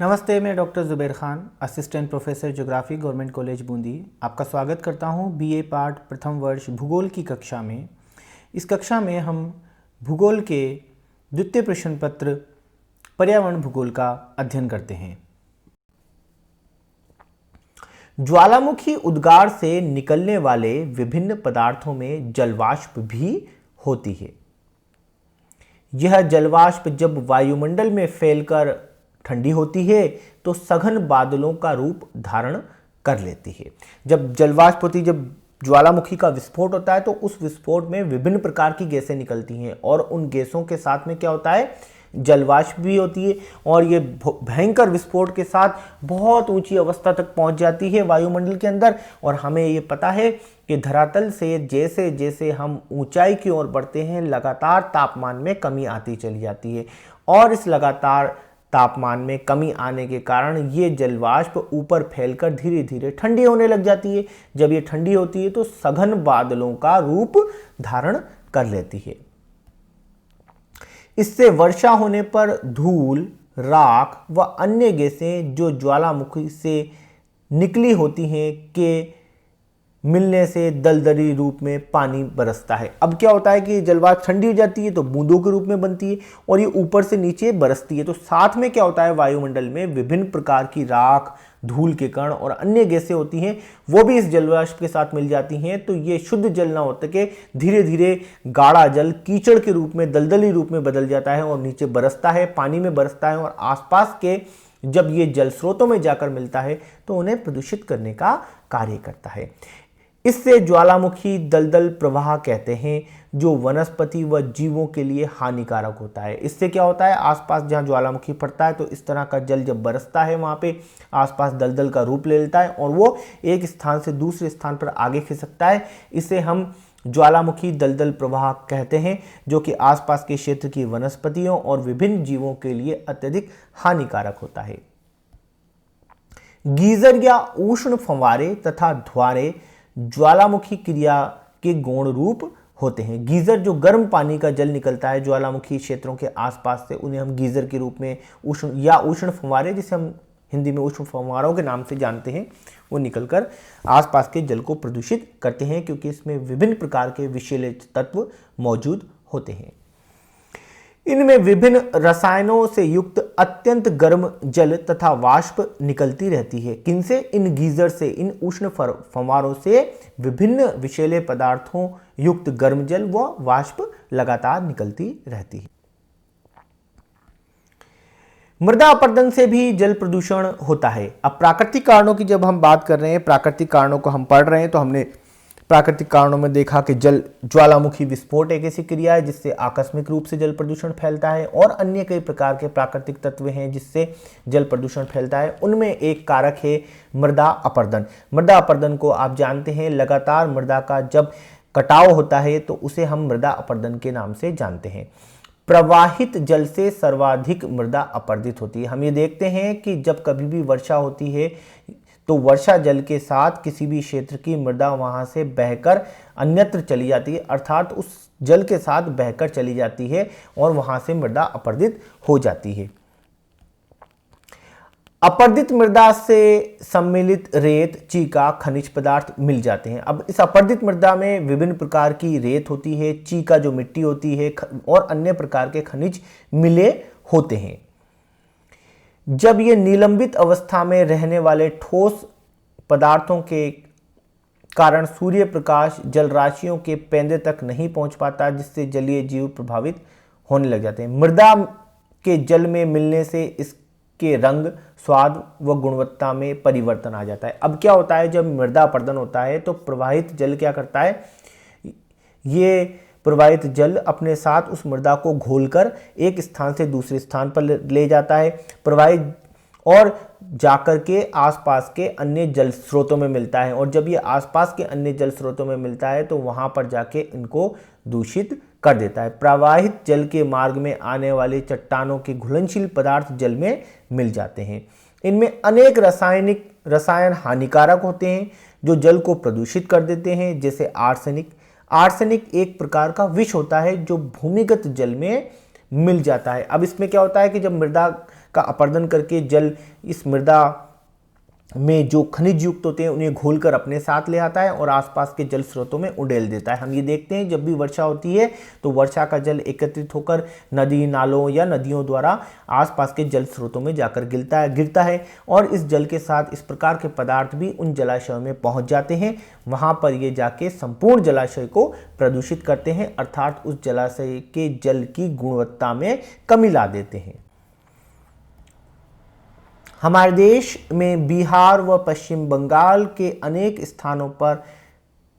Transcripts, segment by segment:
नमस्ते, मैं doctor Zubair Khan, assistant professor geography, government college Bundi. आपका स्वागत करता हूं बीए पार्ट प्रथम वर्ष भूगोल की कक्षा में। इस कक्षा में हम भूगोल के द्वितीय प्रश्न पत्र पर्यावरण भूगोल का अध्ययन करते हैं। ज्वालामुखी उद्गार से निकलने वाले विभिन्न पदार्थों में जलवाष्प भी होती है। यह जलवाष्प जब वायुमंडल में फैलकर ठंडी होती है तो सघन बादलों का रूप धारण कर लेती है। जब जलवाष्प होती है, जब ज्वालामुखी का विस्फोट होता है तो उस विस्फोट में विभिन्न प्रकार की गैसें निकलती हैं और उन गैसों के साथ में क्या होता है, जलवाष्प भी होती है। और ये भयंकर विस्फोट के साथ बहुत ऊंची अवस्था तक पहुंच जाती है वायुमंडल के अंदर। और हमें ये पता है कि धरातल से जैसे जैसे हम ऊंचाई की ओर बढ़ते हैं, लगातार तापमान में कमी आती चली जाती है। और इस लगातार तापमान में कमी आने के कारण ये जलवाष्प ऊपर फैलकर धीरे धीरे ठंडी होने लग जाती है। जब ये ठंडी होती है तो सघन बादलों का रूप धारण कर लेती है। इससे वर्षा होने पर धूल, राख व अन्य गैसें जो ज्वालामुखी से निकली होती हैं के मिलने से दलदली रूप में पानी बरसता है। अब क्या होता है कि जलवाष्प ठंडी हो जाती है तो बूंदों के रूप में बनती है और ये ऊपर से नीचे बरसती है। तो साथ में क्या होता है, वायुमंडल में विभिन्न प्रकार की राख, धूल के कण और अन्य गैसें होती हैं, वो भी इस जलवाष्प के साथ मिल जाती हैं। तो ये शुद्ध जल ना होते के धीरे धीरे गाढ़ा जल कीचड़ के रूप में, दलदली रूप में बदल जाता है और नीचे बरसता है, पानी में बरसता है। और आसपास के जब ये जल स्रोतों में जाकर मिलता है तो उन्हें प्रदूषित करने का कार्य करता है। इससे ज्वालामुखी दलदल प्रवाह कहते हैं, जो वनस्पति व जीवों के लिए हानिकारक होता है। इससे क्या होता है, आसपास जहां ज्वालामुखी फटता है तो इस तरह का जल जब बरसता है वहां पे आसपास दलदल का रूप ले लेता है और वो एक स्थान से दूसरे स्थान पर आगे खिसकता है। इसे हम ज्वालामुखी दलदल प्रवाह कहते हैं, जो कि आसपास के क्षेत्र की वनस्पतियों और विभिन्न जीवों के लिए अत्यधिक हानिकारक होता है। गीजर या उष्ण फव्वारे तथा धुआरे ज्वालामुखी क्रिया के गौण रूप होते हैं। गीजर जो गर्म पानी का जल निकलता है ज्वालामुखी क्षेत्रों के आसपास से, उन्हें हम गीजर के रूप में उष्ण फव्वारे, जिसे हम हिंदी में उष्ण फव्वारों के नाम से जानते हैं, वो निकलकर आसपास के जल को प्रदूषित करते हैं, क्योंकि इसमें विभिन्न प्रकार के विषैले तत्व मौजूद होते हैं। इनमें विभिन्न रसायनों से युक्त अत्यंत गर्म जल तथा वाष्प निकलती रहती है। किनसे? इन गीजर से, इन उष्ण फव्वारों से विभिन्न विषैले पदार्थों युक्त गर्म जल व वाष्प लगातार निकलती रहती है। मृदा अपरदन से भी जल प्रदूषण होता है। अब प्राकृतिक कारणों की जब हम बात कर रहे हैं, प्राकृतिक कारणों को हम पढ़ रहे हैं, तो हमने प्राकृतिक कारणों में देखा कि ज्वालामुखी विस्फोट एक ऐसी क्रिया है जिससे आकस्मिक रूप से जल प्रदूषण फैलता है। और अन्य कई प्रकार के प्राकृतिक तत्व हैं जिससे जल प्रदूषण फैलता है। उनमें एक कारक है मृदा अपरदन। मृदा अपरदन को आप जानते हैं, लगातार मृदा का जब कटाव होता है तो उसे हम मृदा अपरदन के नाम से जानते हैं। प्रवाहित जल से सर्वाधिक मृदा अपरदित होती है। हम ये देखते हैं कि जब कभी भी वर्षा होती है तो वर्षा जल के साथ किसी भी क्षेत्र की मृदा वहां से बहकर अन्यत्र चली जाती है, अर्थात उस जल के साथ बहकर चली जाती है और वहां से मृदा अपरदित हो जाती है। अपरदित मृदा से सम्मिलित रेत, चीका, खनिज पदार्थ मिल जाते हैं। अब इस अपरदित मृदा में विभिन्न प्रकार की रेत होती है, चीका जो मिट्टी होती है और अन्य प्रकार के खनिज मिले होते हैं। जब ये निलंबित अवस्था में रहने वाले ठोस पदार्थों के कारण सूर्य प्रकाश जल राशियों के पेंदे तक नहीं पहुंच पाता, जिससे जलीय जीव प्रभावित होने लग जाते हैं। मृदा के जल में मिलने से इसके रंग, स्वाद व गुणवत्ता में परिवर्तन आ जाता है। अब क्या होता है, जब मृदा अपरदन होता है तो प्रवाहित जल क्या करता है, ये प्रवाहित जल अपने साथ उस मृदा को घोलकर एक स्थान से दूसरे स्थान पर ले जाता है, प्रवाहित और जाकर के आसपास के अन्य जल स्रोतों में मिलता है। और जब ये आसपास के अन्य जल स्रोतों में मिलता है तो वहां पर जाके इनको दूषित कर देता है। प्रवाहित जल के मार्ग में आने वाले चट्टानों के घुलनशील पदार्थ जल में मिल जाते हैं। इनमें अनेक रसायन हानिकारक होते हैं जो जल को प्रदूषित कर देते हैं, जैसे आर्सेनिक। आर्सेनिक एक प्रकार का विष होता है जो भूमिगत जल में मिल जाता है। अब इसमें क्या होता है कि जब मृदा का अपरदन करके जल इस मृदा में जो खनिज युक्त होते हैं उन्हें घोलकर अपने साथ ले आता है और आसपास के जल स्रोतों में उड़ेल देता है। हम ये देखते हैं जब भी वर्षा होती है तो वर्षा का जल एकत्रित होकर नदी नालों या नदियों द्वारा आसपास के जल स्रोतों में जाकर गिरता है और इस जल के साथ इस प्रकार के पदार्थ भी उन जलाशयों में पहुंच जाते हैं। वहां पर ये जाके संपूर्ण जलाशय को प्रदूषित करते हैं, अर्थात उस जलाशय के जल की गुणवत्ता में कमी ला देते हैं। हमारे देश में बिहार व पश्चिम बंगाल के अनेक स्थानों पर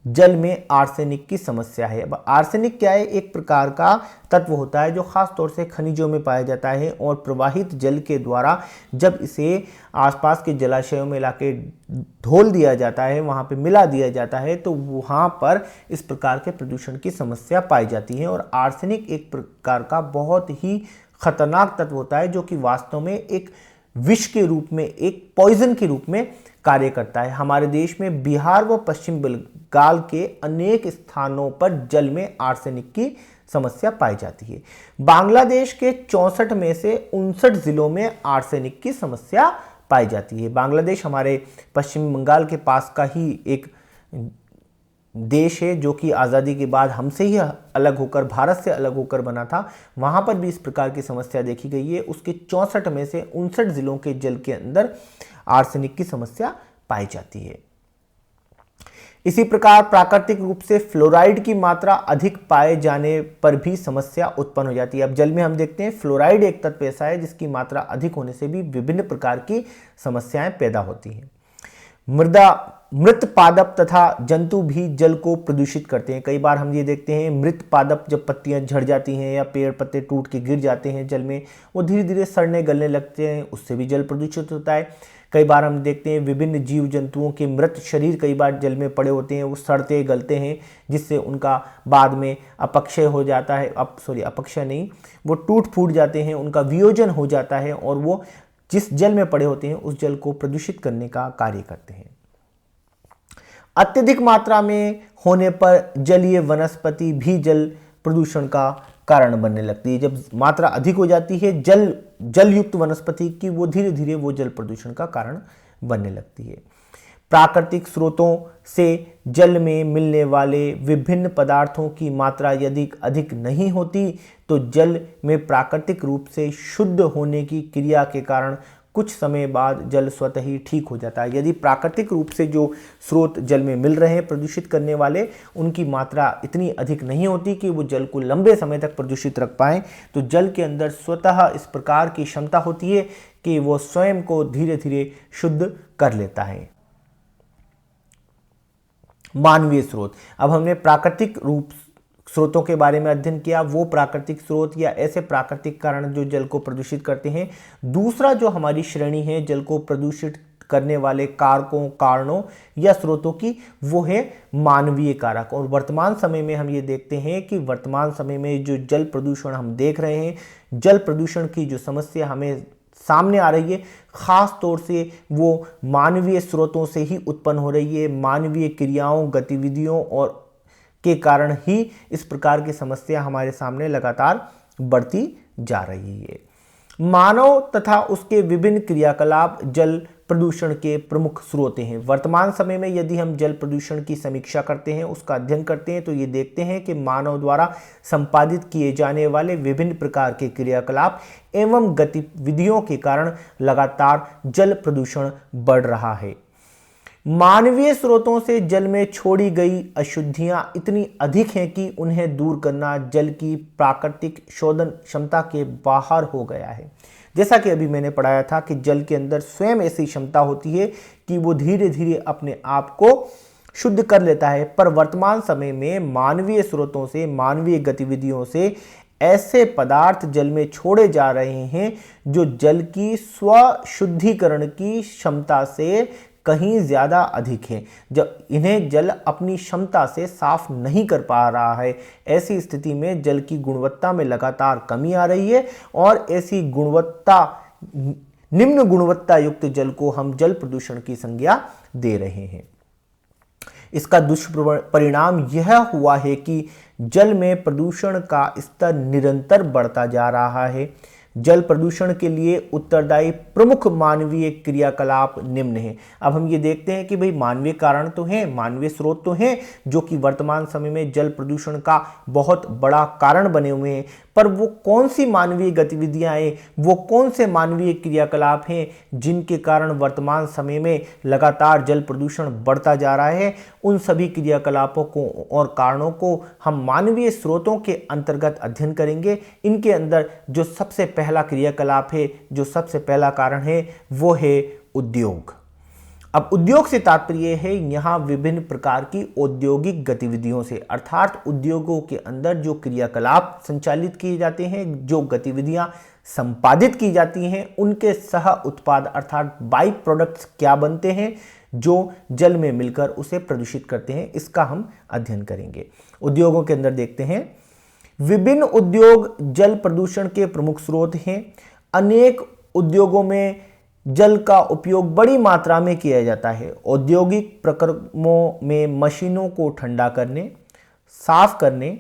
जल में आर्सेनिक की समस्या है। अब आर्सेनिक क्या है? एक प्रकार का तत्व होता है जो खास तौर से खनिजों में पाया जाता है और प्रवाहित जल के द्वारा जब इसे आसपास के जलाशयों में लाके घोल दिया जाता है, वहाँ पे मिला दिया जाता है, तो वहाँ पर इस प्रकार के प्रदूषण की समस्या पाई जाती है। और आर्सेनिक एक प्रकार का बहुत ही खतरनाक तत्व होता है जो कि वास्तव में एक विष के रूप में, एक पॉइजन के रूप में कार्य करता है। हमारे देश में बिहार व पश्चिम बंगाल के अनेक स्थानों पर जल में आर्सेनिक की समस्या पाई जाती है। बांग्लादेश के 64 में से 59 जिलों में आर्सेनिक की समस्या पाई जाती है। बांग्लादेश हमारे पश्चिम बंगाल के पास का ही एक देश है जो कि आज़ादी के बाद हमसे ही अलग होकर, भारत से अलग होकर बना था। वहाँ पर भी इस प्रकार की समस्या देखी गई है। उसके 64 में से 59 जिलों के जल के अंदर आर्सेनिक की समस्या पाई जाती है। इसी प्रकार प्राकृतिक रूप से फ्लोराइड की मात्रा अधिक पाए जाने पर भी समस्या उत्पन्न हो जाती है। अब जल में हम देखते हैं फ्लोराइड एक तत्व ऐसा है जिसकी मात्रा अधिक होने से भी विभिन्न प्रकार की समस्याएं पैदा होती हैं। मृत पादप तथा जंतु भी जल को प्रदूषित करते हैं। कई बार हम ये देखते हैं मृत पादप जब पत्तियां झड़ जाती हैं या पेड़ पत्ते टूट के गिर जाते हैं जल में, वो धीरे धीरे सड़ने गलने लगते हैं, उससे भी जल प्रदूषित होता है। कई बार हम देखते हैं विभिन्न जीव जंतुओं के मृत शरीर कई बार जल में पड़े होते हैं, वो सड़ते गलते हैं जिससे उनका बाद में अपक्षय हो जाता है। अपक्षय नहीं, वो टूट फूट जाते हैं, उनका वियोजन हो जाता है और वो जिस जल में पड़े होते हैं उस जल को प्रदूषित करने का कार्य करते हैं। अत्यधिक मात्रा में होने पर जलीय वनस्पति भी जल प्रदूषण का कारण बनने लगती है। जब मात्रा अधिक हो जाती है जल युक्त वनस्पति की, वो धीरे धीरे वो जल प्रदूषण का कारण बनने लगती है। प्राकृतिक स्रोतों से जल में मिलने वाले विभिन्न पदार्थों की मात्रा यदि अधिक नहीं होती तो जल में प्राकृतिक रूप से शुद्ध होने की क्रिया के कारण कुछ समय बाद जल स्वतः ही ठीक हो जाता है। यदि प्राकृतिक रूप से जो स्रोत जल में मिल रहे हैं प्रदूषित करने वाले, उनकी मात्रा इतनी अधिक नहीं होती कि वो जल को लंबे समय तक प्रदूषित रख पाएं, तो जल के अंदर स्वतः इस प्रकार की क्षमता होती है कि वो स्वयं को धीरे धीरे शुद्ध कर लेता है। मानवीय स्रोत। अब हमने प्राकृतिक रूप स्रोतों के बारे में अध्ययन किया, वो प्राकृतिक स्रोत या ऐसे प्राकृतिक कारण जो जल को प्रदूषित करते हैं। दूसरा जो हमारी श्रेणी है जल को प्रदूषित करने वाले कारकों, कारणों या स्रोतों की, वो है मानवीय कारक। और वर्तमान समय में हम ये देखते हैं कि वर्तमान समय में जो जल प्रदूषण हम देख रहे हैं, जल प्रदूषण की जो समस्या हमें सामने आ रही है, खास तौर से वो मानवीय स्रोतों से ही उत्पन्न हो रही है। मानवीय क्रियाओं, गतिविधियों और के कारण ही इस प्रकार की समस्या हमारे सामने लगातार बढ़ती जा रही है। मानव तथा उसके विभिन्न क्रियाकलाप जल प्रदूषण के प्रमुख स्रोत हैं। वर्तमान समय में यदि हम जल प्रदूषण की समीक्षा करते हैं, उसका अध्ययन करते हैं, तो ये देखते हैं कि मानव द्वारा संपादित किए जाने वाले विभिन्न प्रकार के क्रियाकलाप एवं गतिविधियों के कारण लगातार जल प्रदूषण बढ़ रहा है। मानवीय स्रोतों से जल में छोड़ी गई अशुद्धियां इतनी अधिक हैं कि उन्हें दूर करना जल की प्राकृतिक शोधन क्षमता के बाहर हो गया है। जैसा कि अभी मैंने पढ़ाया था कि जल के अंदर स्वयं ऐसी क्षमता होती है कि वो धीरे धीरे अपने आप को शुद्ध कर लेता है, पर वर्तमान समय में मानवीय स्रोतों से, मानवीय गतिविधियों से ऐसे पदार्थ जल में छोड़े जा रहे हैं जो जल की स्वशुद्धिकरण की क्षमता से कहीं ज्यादा अधिक है। जब इन्हें जल अपनी क्षमता से साफ नहीं कर पा रहा है, ऐसी स्थिति में जल की गुणवत्ता में लगातार कमी आ रही है और ऐसी निम्न गुणवत्ता युक्त जल को हम जल प्रदूषण की संज्ञा दे रहे हैं। इसका दुष्परिणाम यह हुआ है कि जल में प्रदूषण का स्तर निरंतर बढ़ता जा रहा है। जल प्रदूषण के लिए उत्तरदायी प्रमुख मानवीय क्रियाकलाप निम्न हैं। अब हम ये देखते हैं कि भाई मानवीय कारण तो हैं, मानवीय स्रोत तो हैं जो कि वर्तमान समय में जल प्रदूषण का बहुत बड़ा कारण बने हुए हैं, पर वो कौन सी मानवीय गतिविधियां हैं, वो कौन से मानवीय क्रियाकलाप हैं जिनके कारण वर्तमान समय में लगातार जल प्रदूषण बढ़ता जा रहा है। उन सभी क्रियाकलापों को और कारणों को हम मानवीय स्रोतों के अंतर्गत अध्ययन करेंगे। इनके अंदर जो सबसे पहला क्रियाकलाप है, जो सबसे पहला कारण है, वो है उद्योग। अब उद्योग से तात्पर्य है यहाँ विभिन्न प्रकार की औद्योगिक गतिविधियों से, अर्थात उद्योगों के अंदर जो क्रियाकलाप संचालित किए जाते हैं, जो गतिविधियां संपादित की जाती हैं, उनके सह उत्पाद अर्थात बाई प्रोडक्ट्स क्या बनते हैं जो जल में मिलकर उसे प्रदूषित करते हैं, इसका हम अध्ययन करेंगे। उद्योगों के अंदर देखते हैं, विभिन्न उद्योग जल प्रदूषण के प्रमुख स्रोत हैं। अनेक उद्योगों में जल का उपयोग बड़ी मात्रा में किया जाता है। औद्योगिक प्रक्रमों में मशीनों को ठंडा करने, साफ करने,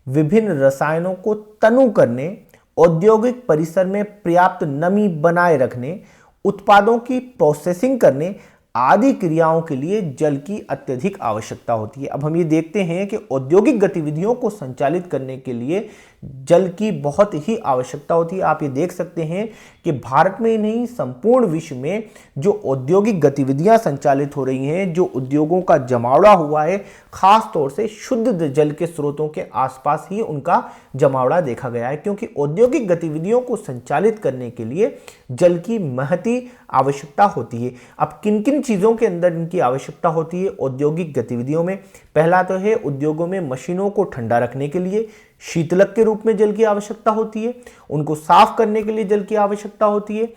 विभिन्न रसायनों को तनु करने, औद्योगिक परिसर में पर्याप्त नमी बनाए रखने, उत्पादों की प्रोसेसिंग करने आदि क्रियाओं के लिए जल की अत्यधिक आवश्यकता होती है। अब हम ये देखते हैं कि औद्योगिक गतिविधियों को संचालित करने के लिए जल की बहुत ही आवश्यकता होती है। आप ये देख सकते हैं कि भारत में ही नहीं, संपूर्ण विश्व में जो औद्योगिक गतिविधियां संचालित हो रही हैं, जो उद्योगों का जमावड़ा हुआ है, खास तौर से शुद्ध जल के स्रोतों के आसपास ही उनका जमावड़ा देखा गया है, क्योंकि औद्योगिक गतिविधियों को संचालित करने के लिए जल की महती आवश्यकता होती है। अब किन किन चीजों के अंदर इनकी आवश्यकता होती है औद्योगिक गतिविधियों में? पहला तो है उद्योगों में मशीनों को ठंडा रखने के लिए शीतलक के रूप में जल की आवश्यकता होती है, उनको साफ करने के लिए जल की आवश्यकता होती है,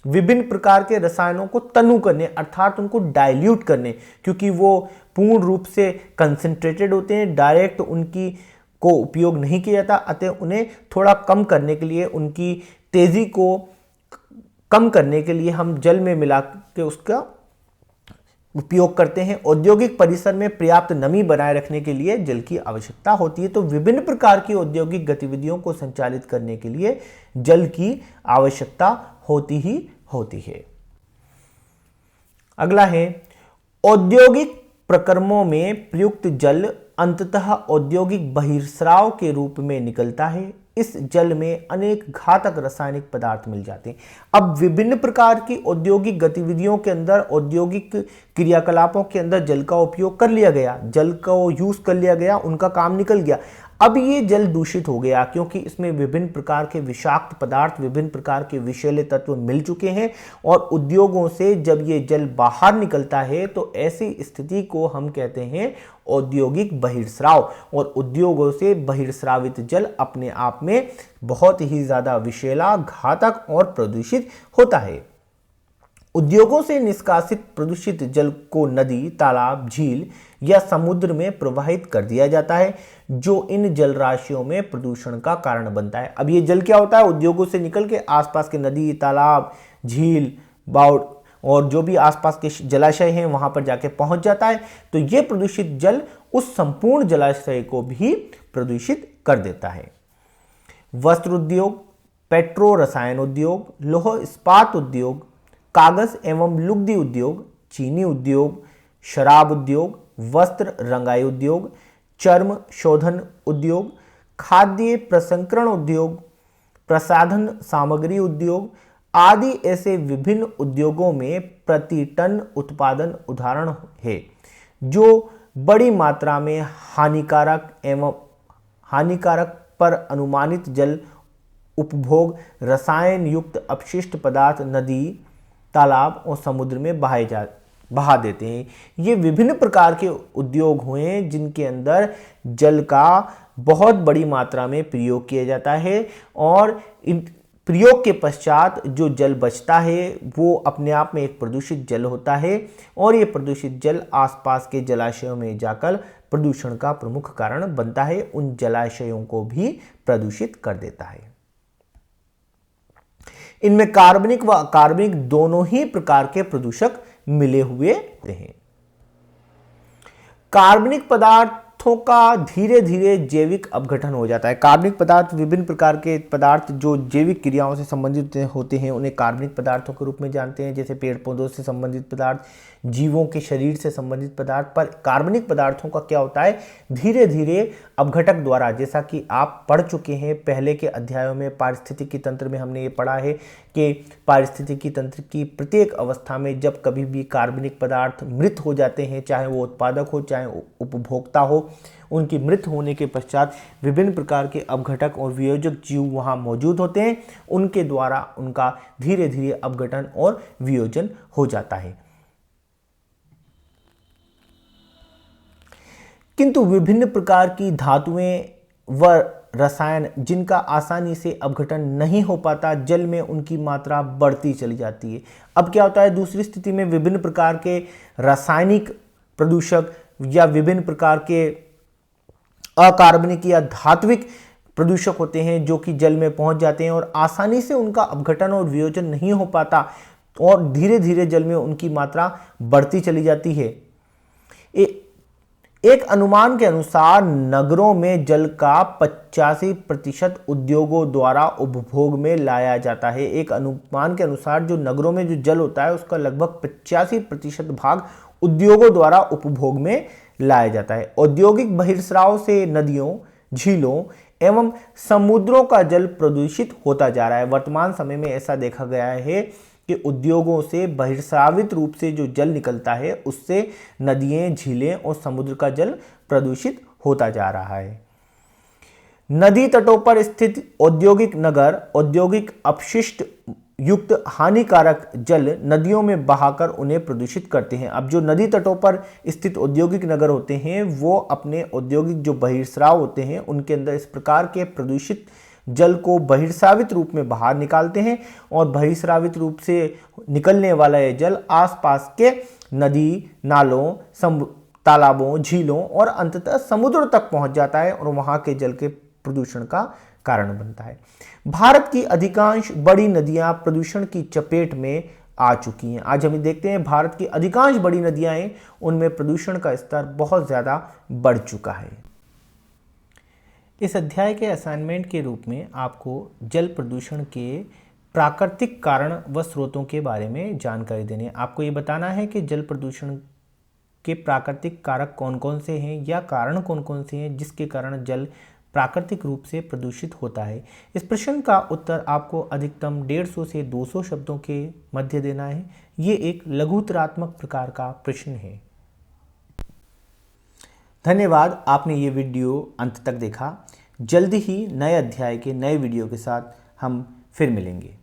विभिन्न प्रकार के रसायनों को तनु करने अर्थात उनको डाइल्यूट करने, क्योंकि वो पूर्ण रूप से कंसंट्रेटेड होते हैं, डायरेक्ट उनकी को उपयोग नहीं किया जाता, अतः उन्हें थोड़ा कम करने के लिए, उनकी तेजी को कम करने के लिए हम जल में मिला के उसका उपयोग करते हैं। औद्योगिक परिसर में पर्याप्त नमी बनाए रखने के लिए जल की आवश्यकता होती है। तो विभिन्न प्रकार की औद्योगिक गतिविधियों को संचालित करने के लिए जल की आवश्यकता होती ही होती है। अगला है, औद्योगिक प्रक्रमों में प्रयुक्त जल अंततः औद्योगिक बहिर्स्राव के रूप में निकलता है। इस जल में अनेक घातक रासायनिक पदार्थ मिल जाते हैं। अब विभिन्न प्रकार की औद्योगिक गतिविधियों के अंदर, औद्योगिक क्रियाकलापों के अंदर जल का उपयोग कर लिया गया, जल को यूज कर लिया गया, उनका काम निकल गया। अब ये जल दूषित हो गया क्योंकि इसमें विभिन्न प्रकार के विषाक्त पदार्थ, विभिन्न प्रकार के विषैले तत्व मिल चुके हैं, और उद्योगों से जब ये जल बाहर निकलता है तो ऐसी स्थिति को हम कहते हैं औद्योगिक बहिर्स्राव। और उद्योगों से बहिर्स्रावित जल अपने आप में बहुत ही ज्यादा विषैला, घातक और प्रदूषित होता है। उद्योगों से निष्कासित प्रदूषित जल को नदी, तालाब, झील या समुद्र में प्रवाहित कर दिया जाता है, जो इन जल राशियों में प्रदूषण का कारण बनता है। अब ये जल क्या होता है? उद्योगों से निकल के आसपास के नदी, तालाब, झील, बाउड और जो भी आसपास के जलाशय हैं वहां पर जाके पहुंच जाता है। तो ये प्रदूषित जल उस संपूर्ण जलाशय को भी प्रदूषित कर देता है। वस्त्र उद्योग, पेट्रो रसायन उद्योग, लौह इस्पात उद्योग, कागज एवं लुगदी उद्योग, चीनी उद्योग, शराब उद्योग, वस्त्र रंगाई उद्योग, चर्म शोधन उद्योग, खाद्य प्रसंस्करण उद्योग, प्रसाधन सामग्री उद्योग आदि ऐसे विभिन्न उद्योगों में प्रति टन उत्पादन उदाहरण है, जो बड़ी मात्रा में हानिकारक पर अनुमानित जल उपभोग, रसायन युक्त अपशिष्ट पदार्थ नदी, तालाब और समुद्र में बहा देते हैं। ये विभिन्न प्रकार के उद्योग हुए हैं जिनके अंदर जल का बहुत बड़ी मात्रा में प्रयोग किया जाता है, और इन प्रयोग के पश्चात जो जल बचता है वो अपने आप में एक प्रदूषित जल होता है, और ये प्रदूषित जल आसपास के जलाशयों में जाकर प्रदूषण का प्रमुख कारण बनता है, उन जलाशयों को भी प्रदूषित कर देता है। इनमें कार्बनिक व अकार्बनिक दोनों ही प्रकार के प्रदूषक मिले हुए हैं। कार्बनिक पदार्थ पदार्थों का धीरे धीरे जैविक अपघटन हो जाता है। कार्बनिक पदार्थ विभिन्न प्रकार के पदार्थ जो जैविक क्रियाओं से संबंधित होते हैं उन्हें कार्बनिक पदार्थों के रूप में जानते हैं, जैसे पेड़ पौधों से संबंधित पदार्थ, जीवों के शरीर से संबंधित पदार्थ। पर कार्बनिक पदार्थों का क्या होता है, धीरे धीरे अपघटक द्वारा, जैसा कि आप पढ़ चुके हैं पहले के अध्यायों में पारिस्थितिकी तंत्र में हमने ये पढ़ा है कि पारिस्थितिकी तंत्र की प्रत्येक अवस्था में जब कभी भी कार्बनिक पदार्थ मृत हो जाते हैं, चाहे वो उत्पादक हो चाहे उपभोक्ता हो, उनकी मृत होने के पश्चात विभिन्न प्रकार के अपघटक और वियोजक जीव वहाँ मौजूद होते हैं, उनके द्वारा उनका धीरे धीरे अपघटन और वियोजन हो जाता है। किंतु विभिन्न प्रकार की धातुएं व रसायन जिनका आसानी से अपघटन नहीं हो पाता, जल में उनकी मात्रा बढ़ती चली जाती है। अब क्या होता है, दूसरी स्थिति में विभिन्न प्रकार के रासायनिक प्रदूषक या विभिन्न प्रकार के अकार्बनिक या धात्विक प्रदूषक होते हैं जो कि जल में पहुंच जाते हैं और आसानी से उनका अपघटन और वियोजन नहीं हो पाता और धीरे धीरे जल में उनकी मात्रा बढ़ती चली जाती है। एक अनुमान के अनुसार नगरों में जल का 85% उद्योगों द्वारा उपभोग में लाया जाता है। एक अनुमान के अनुसार जो नगरों में जो जल होता है उसका लगभग 85% भाग उद्योगों द्वारा उपभोग में लाया जाता है। औद्योगिक बहिर्स्राव से नदियों, झीलों एवं समुद्रों का जल प्रदूषित होता जा रहा है। वर्तमान समय में ऐसा देखा गया है कि उद्योगों से बहिर्स्रावित रूप से जो जल निकलता है उससे नदियां, झीलें और समुद्र का जल प्रदूषित होता जा रहा है। नदी तटों पर स्थित औद्योगिक नगर औद्योगिक अपशिष्ट युक्त हानिकारक जल नदियों में बहाकर उन्हें प्रदूषित करते हैं। अब जो नदी तटों पर स्थित औद्योगिक नगर होते हैं वो अपने औद्योगिक जो बहिर्स्राव होते हैं उनके अंदर इस प्रकार के प्रदूषित जल को बहिर्स्रावित रूप में बाहर निकालते हैं और बहिर्स्रावित रूप से निकलने वाला ये जल आसपास के नदी, नालों, तालाबों, झीलों और अंततः समुद्र तक पहुंच जाता है और वहां के जल के प्रदूषण का कारण बनता है। भारत की अधिकांश बड़ी नदियां प्रदूषण की चपेट में आ चुकी हैं। आज हम देखते हैं भारत की अधिकांश बड़ी नदियां हैं उनमें प्रदूषण का स्तर बहुत ज़्यादा बढ़ चुका है। इस अध्याय के असाइनमेंट के रूप में आपको जल प्रदूषण के प्राकृतिक कारण व स्रोतों के बारे में जानकारी देनी है। आपको ये बताना है कि जल प्रदूषण के प्राकृतिक कारक कौन कौन से हैं या कारण कौन कौन से हैं जिसके कारण जल प्राकृतिक रूप से प्रदूषित होता है। इस प्रश्न का उत्तर आपको अधिकतम 150 से 200 शब्दों के मध्य देना है। ये एक लघुतरात्मक प्रकार का प्रश्न है। धन्यवाद, आपने ये वीडियो अंत तक देखा। जल्दी ही नए अध्याय के नए वीडियो के साथ हम फिर मिलेंगे।